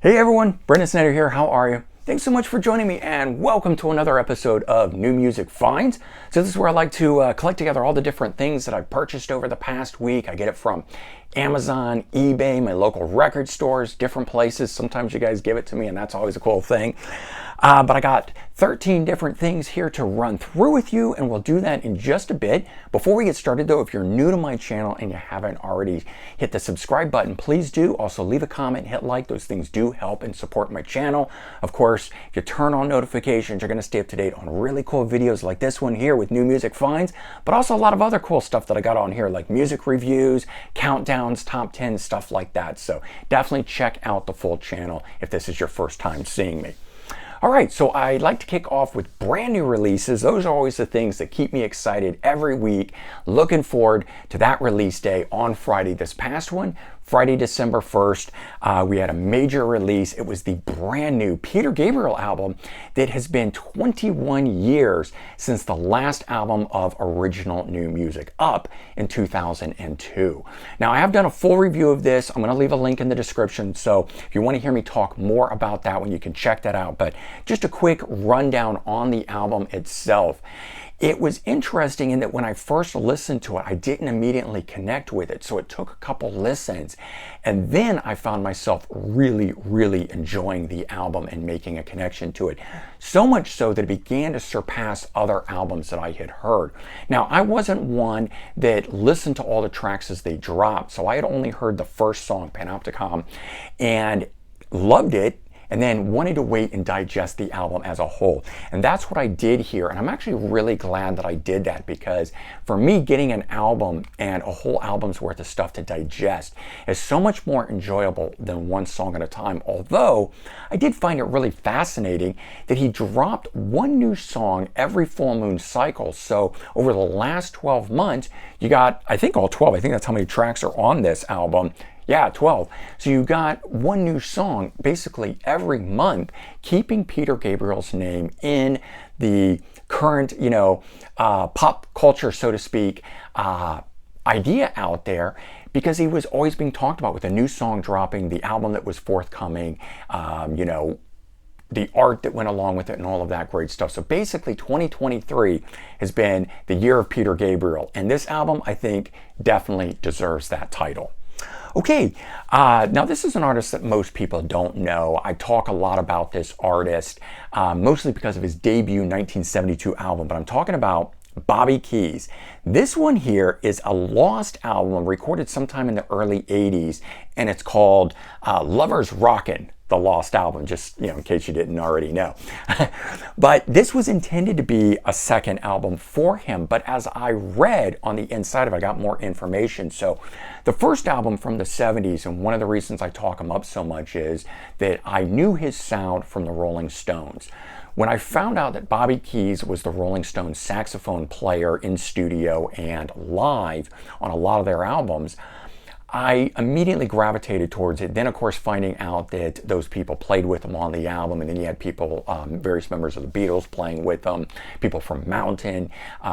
Hey everyone, Brendan Snyder here. How are you? Thanks so much for joining me and welcome to another episode of New Music Finds. So this is where I like to collect together all the different things that I've purchased over the past week. I get it from Amazon, eBay, my local record stores, different places. Sometimes you guys give it to me and that's always a cool thing. But I got 13 different things here to run through with you, and we'll do that in just a bit. Before we get started though, if you're new to my channel and you haven't already hit the subscribe button, please do. Also leave a comment, hit like. Those things do help and support my channel. Of course, if you turn on notifications, you're going to stay up to date on really cool videos like this one here with New Music Finds, but also a lot of other cool stuff that I got on here like music reviews, countdowns, top 10, stuff like that. So definitely check out the full channel if this is your first time seeing me. All right, so I like to kick off with brand new releases. Those are always the things that keep me excited every week. Looking forward to that release day on Friday. This past one, Friday, December 1st, we had a major release. It was the brand new Peter Gabriel album that has been 21 years since the last album of original new music, Up, in 2002. Now, I have done a full review of this. I'm going to leave a link in the description, so if you want to hear me talk more about that one, you can check that out. But just a quick rundown on the album itself. It was interesting in that when I first listened to it, I didn't immediately connect with it. So it took a couple listens. And then I found myself really enjoying the album and making a connection to it. So much so that it began to surpass other albums that I had heard. Now, I wasn't one that listened to all the tracks as they dropped. So I had only heard the first song, Panopticon, and loved it, and then wanted to wait and digest the album as a whole. And that's what I did here. And I'm actually really glad that I did that, because for me, getting an album and a whole album's worth of stuff to digest is so much more enjoyable than one song at a time. Although I did find it really fascinating that he dropped one new song every full moon cycle. So over the last 12 months, you got, I think all 12, I think that's how many tracks are on this album. Yeah, 12. So you got one new song basically every month, keeping Peter Gabriel's name in the current, pop culture, so to speak, idea out there, because he was always being talked about with a new song dropping, the album that was forthcoming, the art that went along with it and all of that great stuff. So basically 2023 has been the year of Peter Gabriel, and this album, I think, definitely deserves that title. Okay, now this is an artist that most people don't know. I talk a lot about this artist, mostly because of his debut 1972 album, but I'm talking about Bobby Keys. This one here is a lost album recorded sometime in the early 80s, and it's called Lovers Rockin', the lost album, just in case you didn't already know. But this was intended to be a second album for him, but as I read on the inside of it, I got more information. So the first album from the 70s, and one of the reasons I talk him up so much is that I knew his sound from the Rolling Stones. When I found out that Bobby Keys was the Rolling Stones saxophone player in studio and live on a lot of their albums, I immediately gravitated towards it. Then, of course, finding out that those people played with him on the album, and then you had people, various members of the Beatles playing with them, people from Mountain,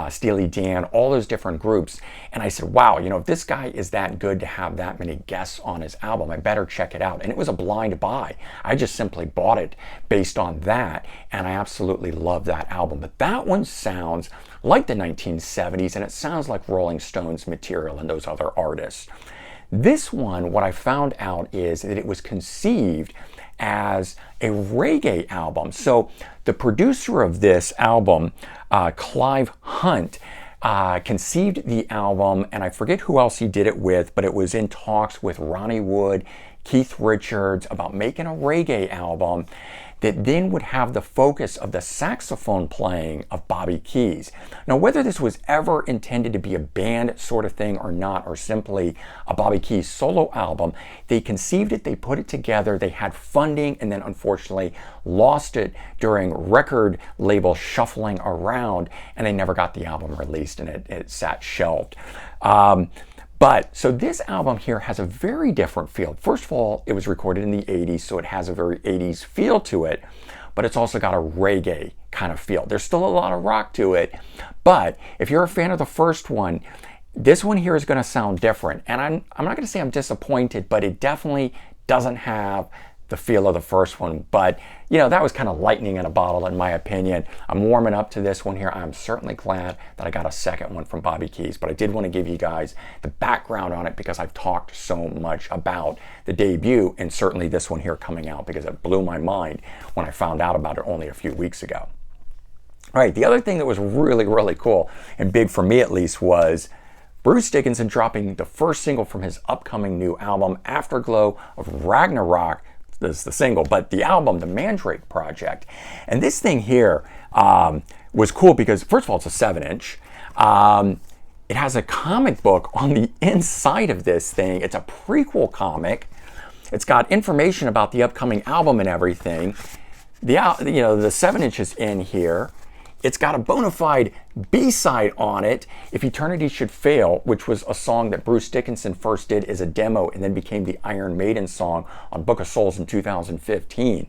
Steely Dan, all those different groups. And I said, wow, if this guy is that good to have that many guests on his album, I better check it out. And it was a blind buy. I just simply bought it based on that, and I absolutely love that album. But that one sounds like the 1970s, and it sounds like Rolling Stones material and those other artists. This one, what I found out is that it was conceived as a reggae album. So the producer of this album, Clive Hunt, conceived the album, and I forget who else he did it with, but it was in talks with Ronnie Wood, Keith Richards, about making a reggae album that then would have the focus of the saxophone playing of Bobby Keys. Now, whether this was ever intended to be a band sort of thing or not, or simply a Bobby Keys solo album, they conceived it, they put it together, they had funding, and then unfortunately lost it during record label shuffling around, and they never got the album released, and it sat shelved. So this album here has a very different feel. First of all, it was recorded in the 80s, so it has a very 80s feel to it, but it's also got a reggae kind of feel. There's still a lot of rock to it, but if you're a fan of the first one, this one here is going to sound different. And I'm not going to say I'm disappointed, but it definitely doesn't have the feel of the first one, but that was kind of lightning in a bottle in my opinion. I'm warming up to this one here. I'm certainly glad that I got a second one from Bobby Keys, but I did want to give you guys the background on it because I've talked so much about the debut and certainly this one here coming out because it blew my mind when I found out about it only a few weeks ago. All right, the other thing that was really, really cool and big for me at least was Bruce Dickinson dropping the first single from his upcoming new album, Afterglow of Ragnarok. This is the single, but the album, the Mandrake Project. And this thing here was cool because, first of all, it's a 7-inch. It has a comic book on the inside of this thing. It's a prequel comic. It's got information about the upcoming album and everything. The 7-inch is in here. It's got a bona fide B-side on it, If Eternity Should Fail, which was a song that Bruce Dickinson first did as a demo and then became the Iron Maiden song on Book of Souls in 2015.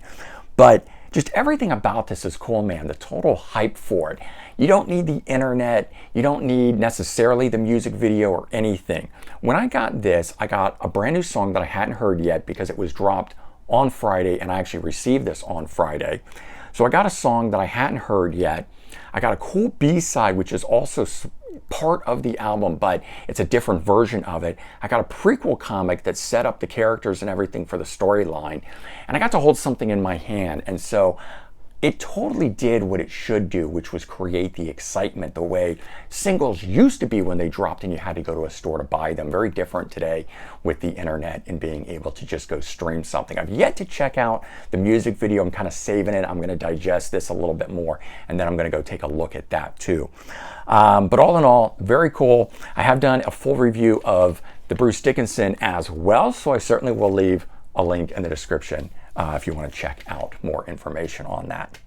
But just everything about this is cool, man. The total hype for it. You don't need the internet. You don't need necessarily the music video or anything. When I got this, I got a brand new song that I hadn't heard yet because it was dropped on Friday and I actually received this on Friday. So I got a song that I hadn't heard yet. I got a cool B-side, which is also part of the album, but it's a different version of it. I got a prequel comic that set up the characters and everything for the storyline. And I got to hold something in my hand. And so it totally did what it should do, which was create the excitement the way singles used to be when they dropped and you had to go to a store to buy them. Very different today with the internet and being able to just go stream something. I've yet to check out the music video. I'm kind of saving it. I'm going to digest this a little bit more and then I'm going to go take a look at that too. But all in all, very cool. I have done a full review of the Bruce Dickinson as well, so I certainly will leave a link in the description if you want to check out more information on that.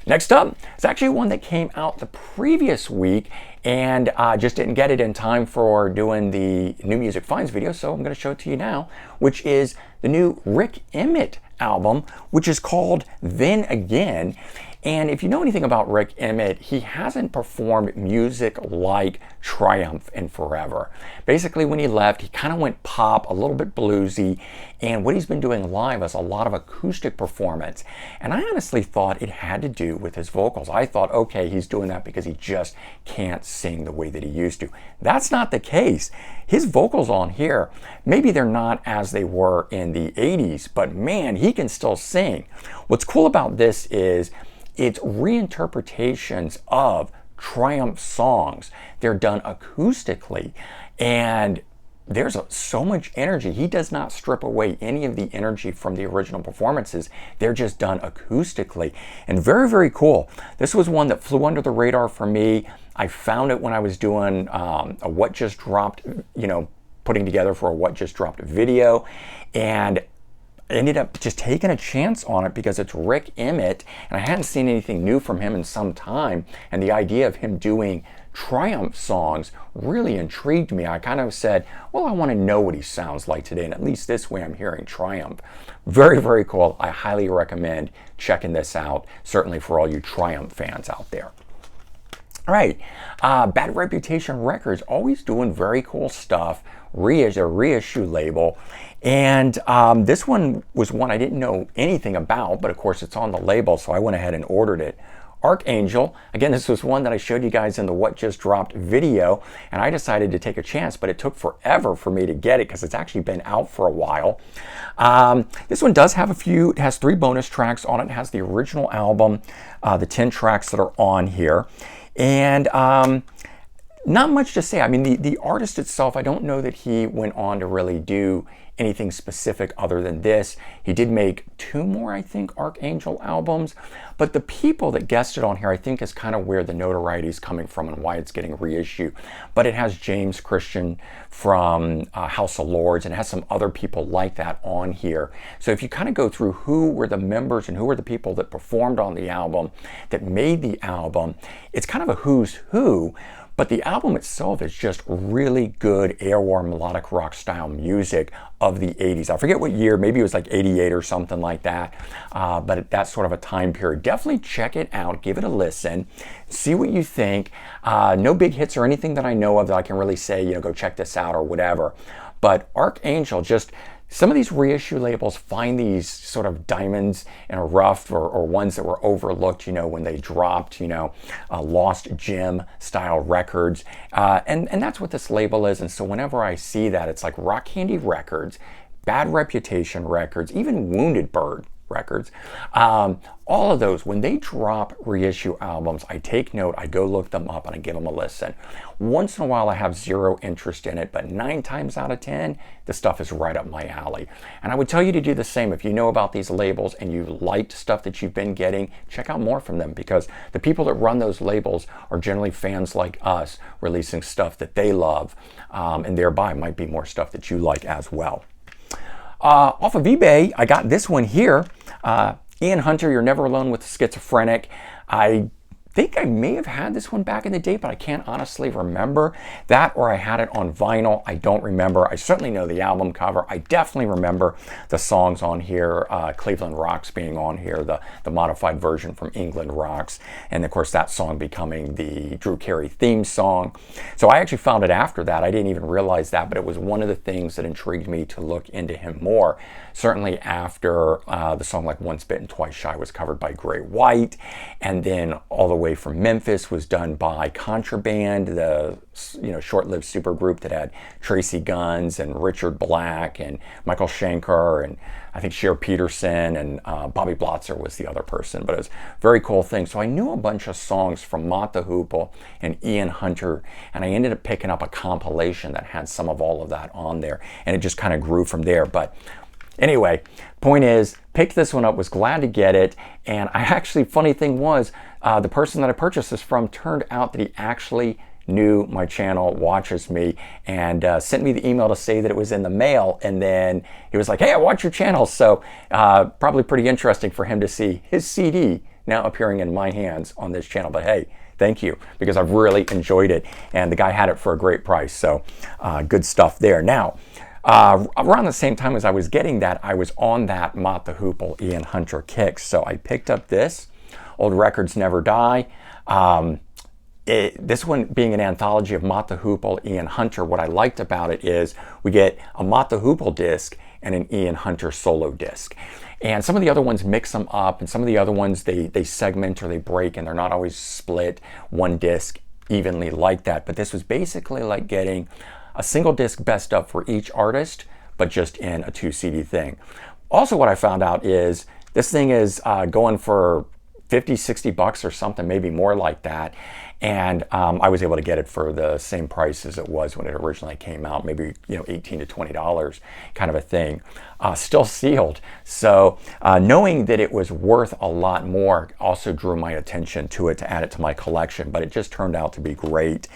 Next up, it's actually one that came out the previous week and just didn't get it in time for doing the New Music Finds video, so I'm going to show it to you now, which is the new Rick Emmett album, which is called Then Again. And if you know anything about Rick Emmett, he hasn't performed music like Triumph in forever. Basically, when he left, he kind of went pop, a little bit bluesy, and what he's been doing live is a lot of acoustic performance. And I honestly thought it had to do with his vocals. I thought, okay, he's doing that because he just can't sing the way that he used to. That's not the case. His vocals on here, maybe they're not as they were in the 80s, but man, he can still sing. What's cool about this is it's reinterpretations of Triumph songs. They're done acoustically, and there's so much energy. He does not strip away any of the energy from the original performances. They're just done acoustically, and very, very cool. This was one that flew under the radar for me. I found it when I was doing a What Just Dropped, putting together for a What Just Dropped video, and ended up just taking a chance on it because it's Rick Emmett and I hadn't seen anything new from him in some time, and the idea of him doing Triumph songs really intrigued me. I kind of said, well, I want to know what he sounds like today, and at least this way I'm hearing Triumph. Very, very cool. I highly recommend checking this out, certainly for all you Triumph fans out there. All right, Bad Reputation Records, always doing very cool stuff. Their Reissue label. And this one was one I didn't know anything about, but of course it's on the label, so I went ahead and ordered it. Archangel, again, this was one that I showed you guys in the What Just Dropped video, and I decided to take a chance, but it took forever for me to get it because it's actually been out for a while. This one does have it has 3 bonus tracks on it. It has the original album, the 10 tracks that are on here. And not much to say. I mean, the artist itself, I don't know that he went on to really do anything specific other than this. He did make 2 more, I think, Archangel albums, but the people that guested on here, I think, is kind of where the notoriety is coming from and why it's getting reissued. But it has James Christian from House of Lords, and it has some other people like that on here. So if you kind of go through who were the members and who were the people that performed on the album, that made the album, it's kind of a who's who. But the album itself is just really good air-war melodic rock style music of the 80s. I forget what year, maybe it was like 88 or something like that, but that's sort of a time period. Definitely check it out, give it a listen, see what you think. No big hits or anything that I know of that I can really say, go check this out or whatever. But Archangel, just some of these reissue labels find these sort of diamonds in a rough, or ones that were overlooked, when they dropped, lost gem style records. And that's what this label is. And so whenever I see that, it's like Rock Candy Records, Bad Reputation Records, even Wounded Bird Records. All of those, when they drop reissue albums, I take note, I go look them up, and I give them a listen. Once in a while I have zero interest in it, but 9 times out of 10, the stuff is right up my alley. And I would tell you to do the same. If you know about these labels and you liked stuff that you've been getting, check out more from them, because the people that run those labels are generally fans like us, releasing stuff that they love, and thereby might be more stuff that you like as well. Off of eBay, I got this one here. Ian Hunter, You're Never Alone with the Schizophrenic. I think I may have had this one back in the day, but I can't honestly remember. That, or I had it on vinyl. I don't remember. I certainly know the album cover. I definitely remember the songs on here, Cleveland Rocks being on here, the modified version from England Rocks, and of course that song becoming the Drew Carey theme song. So I actually found it after that. I didn't even realize that, but it was one of the things that intrigued me to look into him more. Certainly after the song like Once Bitten, Twice Shy was covered by Great White, and then All the Way from Memphis was done by Contraband, the short-lived supergroup that had Tracy Guns and Richard Black and Michael Schenker and I think Cher Peterson, and Bobby Blotzer was the other person, but it was a very cool thing. So I knew a bunch of songs from Mott the Hoople and Ian Hunter, and I ended up picking up a compilation that had some of all of that on there, and it just kind of grew from there. But anyway, point is, picked this one up, was glad to get it, and I actually, funny thing was, the person that I purchased this from turned out that he actually knew my channel, watches me, and sent me the email to say that it was in the mail, and then he was like, hey, I watch your channel. So probably pretty interesting for him to see his CD now appearing in my hands on this channel. But hey, thank you, because I've really enjoyed it, and the guy had it for a great price, so good stuff there. Now, around the same time as I was getting that, I was on that Mott the Hoople Ian Hunter kick, so I picked up this, Old Records Never Die. This one being an anthology of Mott the Hoople, Ian Hunter, what I liked about it is we get a Mott the Hoople disc and an Ian Hunter solo disc. And some of the other ones mix them up, and some of the other ones they segment or they break, and they're not always split one disc evenly like that. But this was basically like getting a single disc best of for each artist, but just in a 2 CD thing. Also, what I found out is this thing is going for 50, 60 bucks or something, maybe more like that. And I was able to get it for the same price as it was when it originally came out, maybe $18 to $20 kind of a thing, still sealed. So knowing that it was worth a lot more also drew my attention to it to add it to my collection, but it just turned out to be great.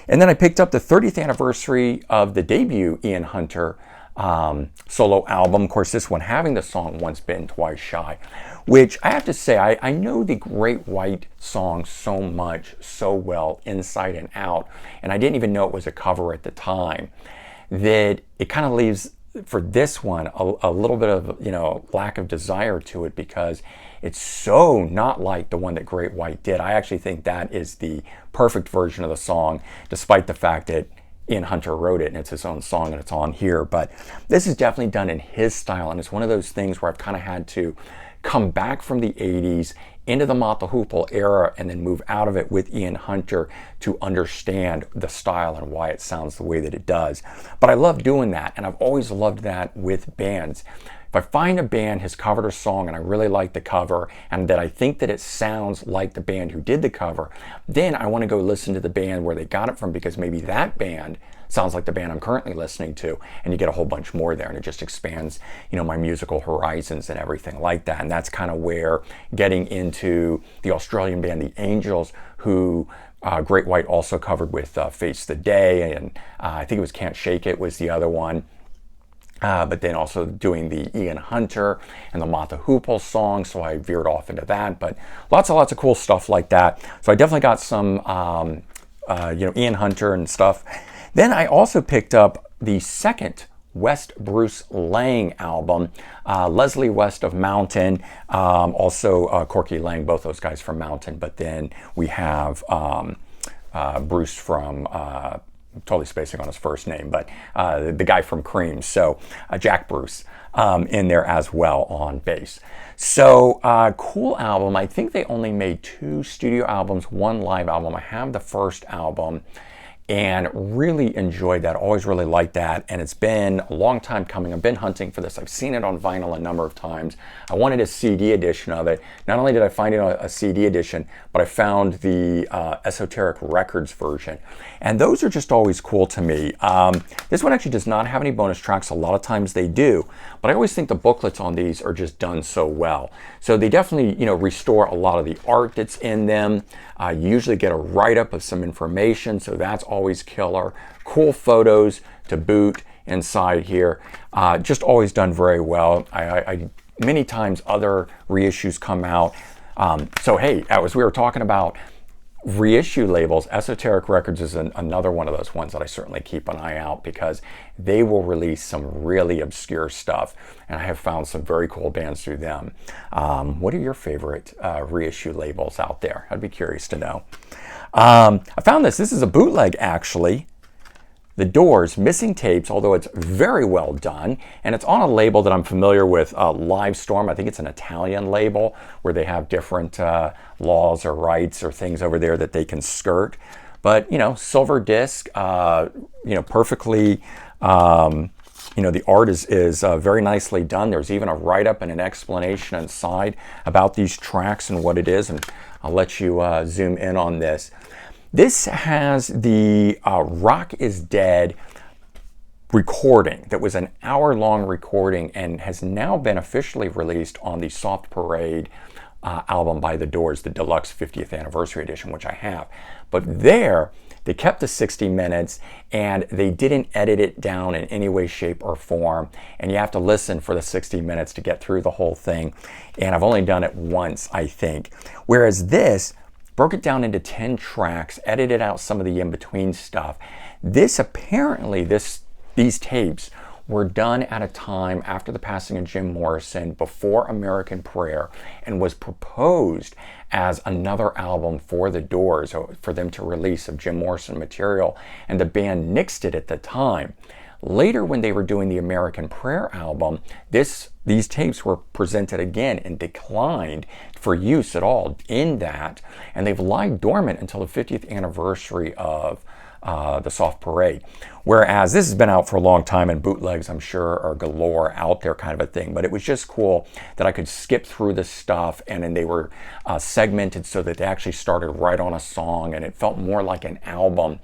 And then I picked up the 30th anniversary of the debut Ian Hunter solo album. Of course, this one having the song Once Bitten, Twice Shy, which I have to say, I know the Great White song so much, so well, inside and out, and I didn't even know it was a cover at the time, that it kind of leaves, for this one, a little bit of, lack of desire to it, because it's so not like the one that Great White did. I actually think that is the perfect version of the song, despite the fact that Ian Hunter wrote it and it's his own song and it's on here. But this is definitely done in his style, and it's one of those things where I've kind of had to come back from the 80s into the Mott the Hoople era and then move out of it with Ian Hunter to understand the style and why it sounds the way that it does. But I love doing that, and I've always loved that with bands. If I find a band has covered a song and I really like the cover and that I think that it sounds like the band who did the cover, then I want to go listen to the band where they got it from, because maybe that band sounds like the band I'm currently listening to, and you get a whole bunch more there, and it just expands, my musical horizons and everything like that. And that's kind of where getting into the Australian band The Angels, who Great White also covered with Face the Day, and I think it was Can't Shake It was the other one. But then also doing the Ian Hunter and the Mott the Hoople song, so I veered off into that. But lots of cool stuff like that. So I definitely got some, Ian Hunter and stuff. Then I also picked up the second West Bruce Lang album, Leslie West of Mountain, also Corky Lang, both those guys from Mountain. But then we have Bruce from I'm totally spacing on his first name, but the guy from Cream, so Jack Bruce in there as well on bass. So cool album. I think they only made 2 studio albums, 1 live album. I have the first album and really enjoyed that. Always really liked that, and it's been a long time coming. I've been hunting for this. I've seen it on vinyl a number of times. I wanted a CD edition of it. Not only did I find it a CD edition, but I found the Esoteric Records version, and those are just always cool to me. This one actually does not have any bonus tracks. A lot of times they do, but I always think the booklets on these are just done so well. So they definitely, you know, restore a lot of the art that's in them. You usually get a write-up of some information, so that's always killer. Cool photos to boot inside here. Just always done very well. I many times other reissues come out. So hey, as we were talking about reissue labels, Esoteric Records is another one of those ones that I certainly keep an eye out, because they will release some really obscure stuff, and I have found some very cool bands through them. What are your favorite reissue labels out there? I'd be curious to know. I found this. This is a bootleg, actually. The Doors, Missing Tapes, although it's very well done, and it's on a label that I'm familiar with, Live Storm. I think it's an Italian label where they have different laws or rights or things over there that they can skirt. But, you know, silver disc, you know, perfectly, you know, the art is very nicely done. There's even a write-up and an explanation inside about these tracks and what it is, and I'll let you zoom in on this. This has the Rock is Dead recording that was an hour-long recording and has now been officially released on the Soft Parade album by The Doors, the Deluxe 50th Anniversary Edition, which I have. But there, they kept the 60 minutes and they didn't edit it down in any way, shape, or form. And you have to listen for the 60 minutes to get through the whole thing. And I've only done it once, I think. Whereas this broke it down into 10 tracks, edited out some of the in-between stuff. This apparently, these tapes were done at a time after the passing of Jim Morrison, before American Prayer, and was proposed as another album for The Doors, for them to release of Jim Morrison material, and the band nixed it at the time. Later, when they were doing the American Prayer album, these tapes were presented again and declined for use at all in that, and they've lied dormant until the 50th anniversary of the Soft Parade. Whereas this has been out for a long time, and bootlegs, I'm sure, are galore out there, kind of a thing. But it was just cool that I could skip through this stuff, and then they were segmented so that they actually started right on a song, and it felt more like an album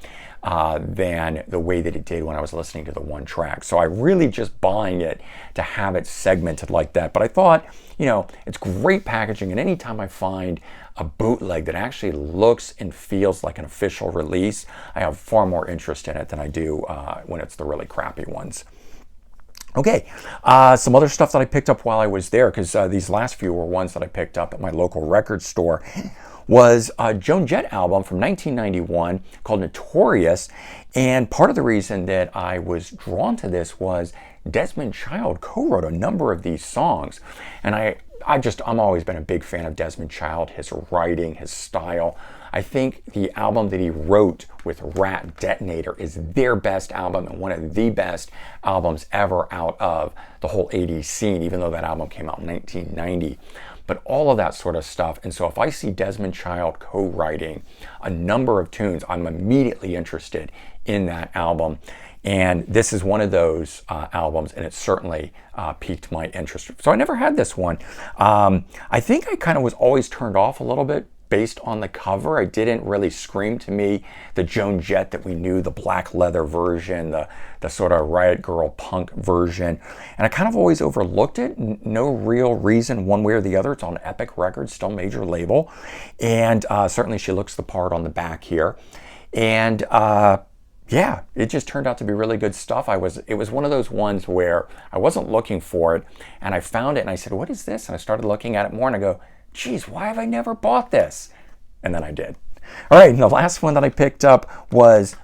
than the way that it did when I was listening to the one track. So I really just buying it to have it segmented like that. But I thought, you know, it's great packaging, and anytime I find a bootleg that actually looks and feels like an official release, I have far more interest in it than I do when it's the really crappy ones. Okay, some other stuff that I picked up while I was there, because these last few were ones that I picked up at my local record store, was a Joan Jett album from 1991 called Notorious. And part of the reason that I was drawn to this was Desmond Child co-wrote a number of these songs. And I'm always been a big fan of Desmond Child, his writing, his style. I think the album that he wrote with Rat Detonator is their best album and one of the best albums ever out of the whole 80s scene, even though that album came out in 1990. But all of that sort of stuff. And so if I see Desmond Child co-writing a number of tunes, I'm immediately interested in that album. And this is one of those albums, and it certainly piqued my interest. So I never had this one. I think I kind of was always turned off a little bit based on the cover. It didn't really scream to me the Joan Jett that we knew, the black leather version, the sort of Riot Girl punk version. And I kind of always overlooked it. No real reason one way or the other. It's on Epic Records, still major label. And certainly she looks the part on the back here. And yeah, it just turned out to be really good stuff. It was one of those ones where I wasn't looking for it, and I found it, and I said, what is this? And I started looking at it more, and I go, geez, why have I never bought this? And then I did. All right, and the last one that I picked up was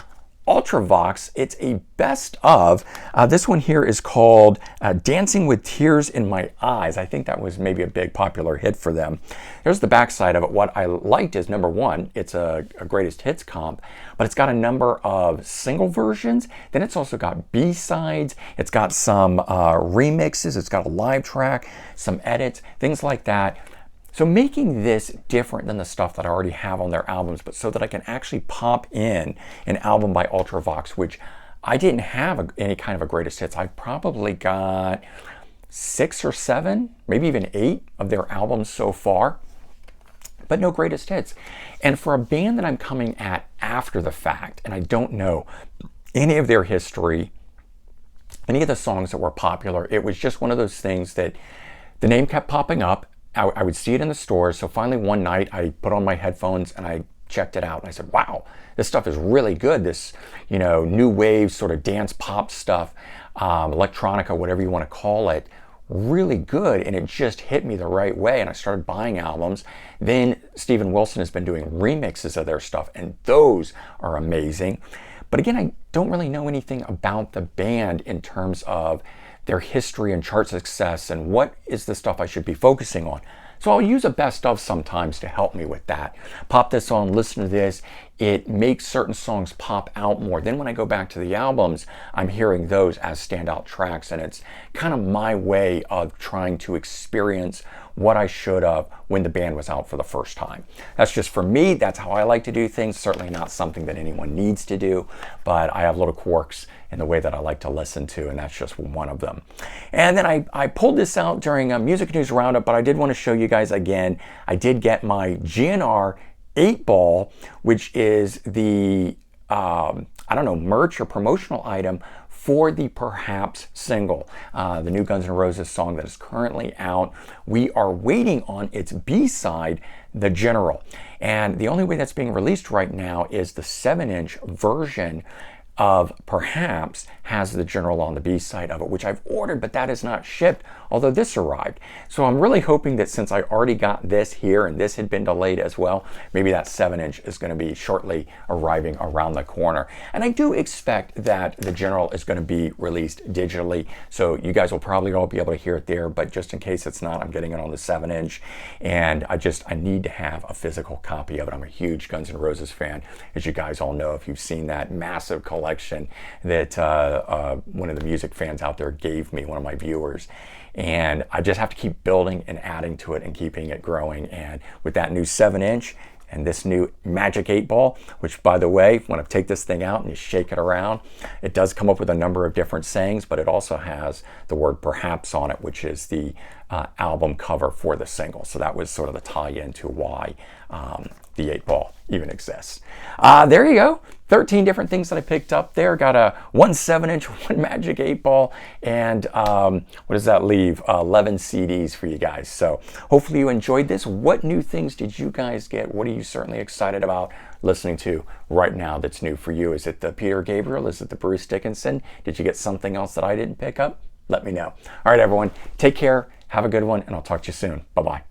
Ultravox. It's a best of. This one here is called Dancing with Tears in My Eyes. I think that was maybe a big popular hit for them. Here's the backside of it. What I liked is, number one, it's a greatest hits comp, but it's got a number of single versions. Then it's also got B-sides. It's got some remixes. It's got a live track, some edits, things like that. So making this different than the stuff that I already have on their albums, but so that I can actually pop in an album by Ultravox, which I didn't have any kind of a greatest hits. I've probably got 6 or 7, maybe even 8 of their albums so far, but no greatest hits. And for a band that I'm coming at after the fact, and I don't know any of their history, any of the songs that were popular, it was just one of those things that the name kept popping up. I would see it in the stores. So finally one night I put on my headphones and I checked it out and I said, wow, this stuff is really good. This, new wave sort of dance pop stuff, electronica, whatever you want to call it, really good. And it just hit me the right way. And I started buying albums. Then Steven Wilson has been doing remixes of their stuff, and those are amazing. But again, I don't really know anything about the band in terms of their history and chart success and what is the stuff I should be focusing on. So I'll use a best of sometimes to help me with that. Pop this on, listen to this. It makes certain songs pop out more. Then when I go back to the albums, I'm hearing those as standout tracks, and it's kind of my way of trying to experience what I should have when the band was out for the first time. That's just for me. That's how I like to do things. Certainly not something that anyone needs to do, but I have little quirks in the way that I like to listen to, and that's just one of them. And then I pulled this out during a Music News Roundup, but I did want to show you guys again. I did get my GNR 8-ball, which is the, merch or promotional item for the Perhaps single, the new Guns N' Roses song that is currently out. We are waiting on its B-side, The General. And the only way that's being released right now is the 7-inch version of Perhaps has The General on the B-side of it, which I've ordered, but that is not shipped, although this arrived. So I'm really hoping that since I already got this here and this had been delayed as well, maybe that 7-inch is going to be shortly arriving around the corner. And I do expect that The General is going to be released digitally, so you guys will probably all be able to hear it there, but just in case it's not, I'm getting it on the 7-inch, and I need to have a physical copy of it. I'm a huge Guns N' Roses fan, as you guys all know if you've seen that massive collection that one of the music fans out there gave me, one of my viewers. And I just have to keep building and adding to it and keeping it growing. And with that new 7-inch and this new Magic 8-ball, which by the way, when I take this thing out and you shake it around, it does come up with a number of different sayings, but it also has the word Perhaps on it, which is the album cover for the single. So that was sort of the tie-in to why the 8-ball even exists. There you go. 13 different things that I picked up there. Got a 1 7-inch, 1 Magic 8-ball, and what does that leave? 11 CDs for you guys. So hopefully you enjoyed this. What new things did you guys get? What are you certainly excited about listening to right now that's new for you? Is it the Peter Gabriel? Is it the Bruce Dickinson? Did you get something else that I didn't pick up? Let me know. All right, everyone. Take care. Have a good one, and I'll talk to you soon. Bye-bye.